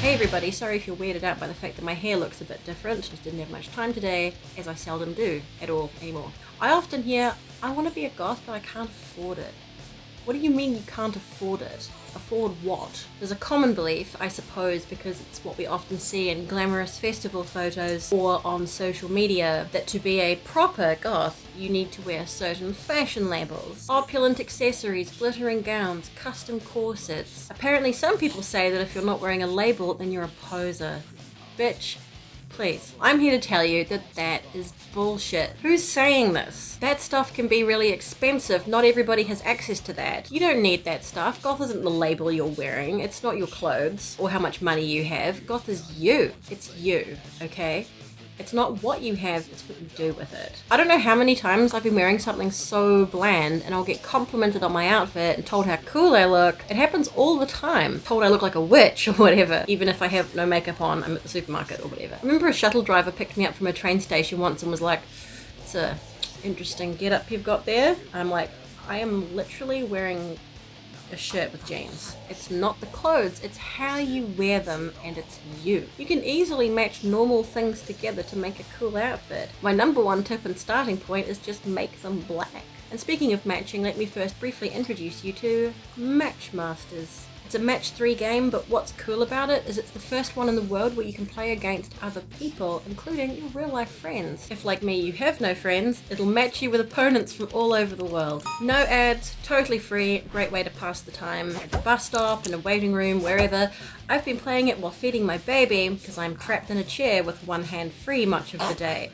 Hey everybody, sorry if you're weirded out by the fact that my hair looks a bit different. Just didn't have much time today, as I seldom do at all anymore. I often hear, I want to be a goth, but I can't afford it. What do you mean you can't afford it? Afford what? There's a common belief, I suppose, because it's what we often see in glamorous festival photos or on social media, that to be a proper goth, you need to wear certain fashion labels. Opulent accessories, glittering gowns, custom corsets. Apparently some people say that if you're not wearing a label, then you're a poser. Bitch. Please. I'm here to tell you that that is bullshit. Who's saying this? That stuff can be really expensive. Not everybody has access to that. You don't need that stuff. Goth isn't the label you're wearing. It's not your clothes or how much money you have. Goth is you. It's you, okay? It's not what you have, it's what you do with it. I don't know how many times I've been wearing something so bland and I'll get complimented on my outfit and told how cool I look. It happens all the time. Told I look like a witch or whatever, even if I have no makeup on, I'm at the supermarket or whatever. I remember a shuttle driver picked me up from a train station once and was like, it's a interesting get-up you've got there. I'm like, I am literally wearing a shirt with jeans. It's not the clothes, it's how you wear them, and it's you. You can easily match normal things together to make a cool outfit. My number one tip and starting point is just make them black. And speaking of matching, let me first briefly introduce you to Matchmasters. It's a match 3 game, but what's cool about it is it's the first one in the world where you can play against other people, including your real life friends. If like me you have no friends, it'll match you with opponents from all over the world. No ads, totally free, great way to pass the time at the bus stop, in a waiting room, wherever. I've been playing it while feeding my baby because I'm trapped in a chair with one hand free much of the day.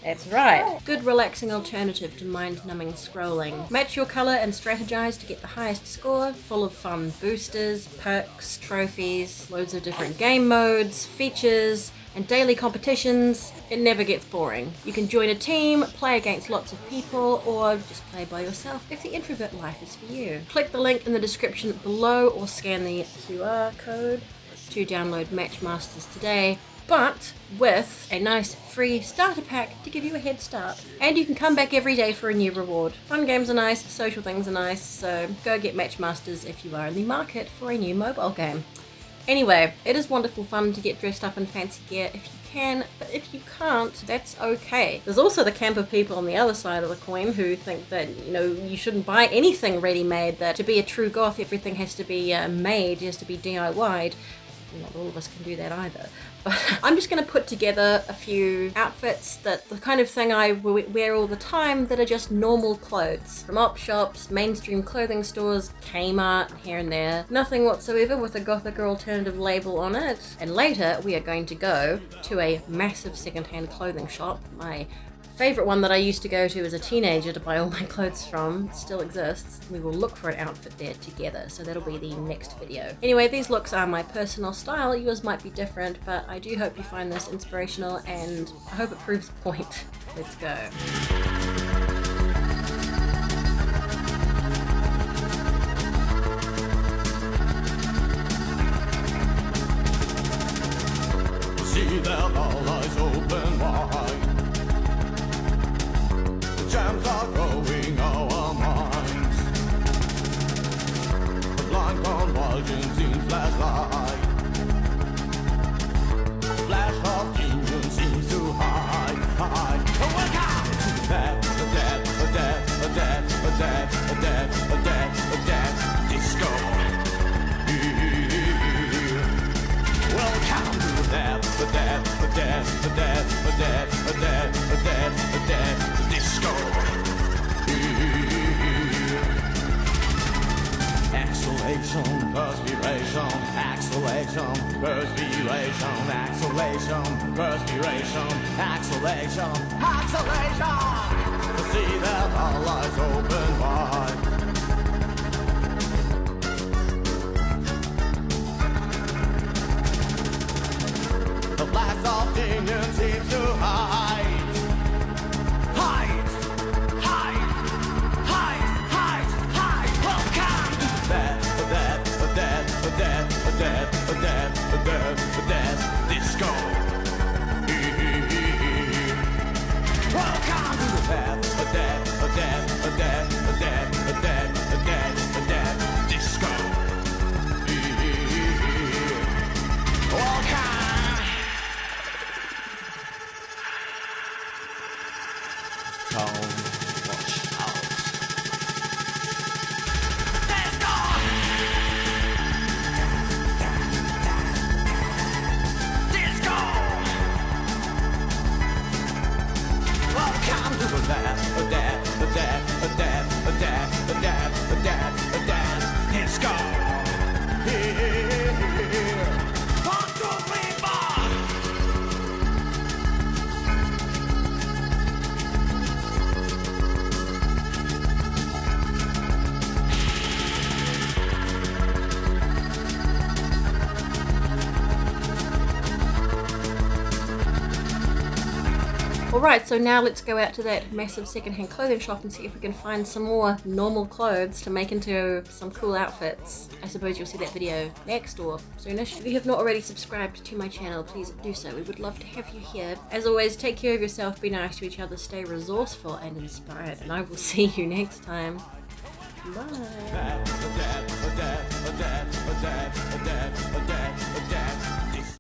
That's right. Good relaxing alternative to mind-numbing scrolling. Match your colour and strategize to get the highest score. Full of fun boosters, perks, trophies, loads of different game modes, features, and daily competitions. It never gets boring. You can join a team, play against lots of people, or just play by yourself if the introvert life is for you. Click the link in the description below or scan the QR code to download Matchmasters today, but with a nice free starter pack to give you a head start. And you can come back every day for a new reward. Fun games are nice, social things are nice, so go get Matchmasters if you are in the market for a new mobile game. Anyway, it is wonderful fun to get dressed up in fancy gear if you can, but if you can't, that's okay. There's also the camp of people on the other side of the coin who think that, you shouldn't buy anything ready-made, that to be a true goth, everything has to be made, it has to be DIY'd. Not all of us can do that either. But I'm just going to put together a few outfits that the kind of thing I wear all the time that are just normal clothes. From op shops, mainstream clothing stores, Kmart, here and there. Nothing whatsoever with a Gothic or alternative label on it. And later we are going to go to a massive secondhand clothing shop. My favorite one that I used to go to as a teenager to buy all my clothes from. It still exists. We will look for an outfit there together, so that'll be the next video. Anyway, these looks are my personal style. Yours might be different, but I do hope you find this inspirational and I hope it proves a point. Let's go. See that all eyes open wide. Gems are growing our minds. The blind convulsions in flashlight. Flash of genius seems to hide. Welcome to the death disco. Welcome to the death disco. Exhalation, perspiration, exhalation, perspiration, exhalation, perspiration, exhalation, exhalation. To see that all eyes open wide. The flash of genius seems to hide. Death disco. Welcome to the death disco. One, two, three, four. Alright, so now let's go out to that massive secondhand clothing shop and see if we can find some more normal clothes to make into some cool outfits. I suppose you'll see that video next or soonish. If you have not already subscribed to my channel, please do so. We would love to have you here. As always, take care of yourself, be nice to each other, stay resourceful and inspired, and I will see you next time. Bye.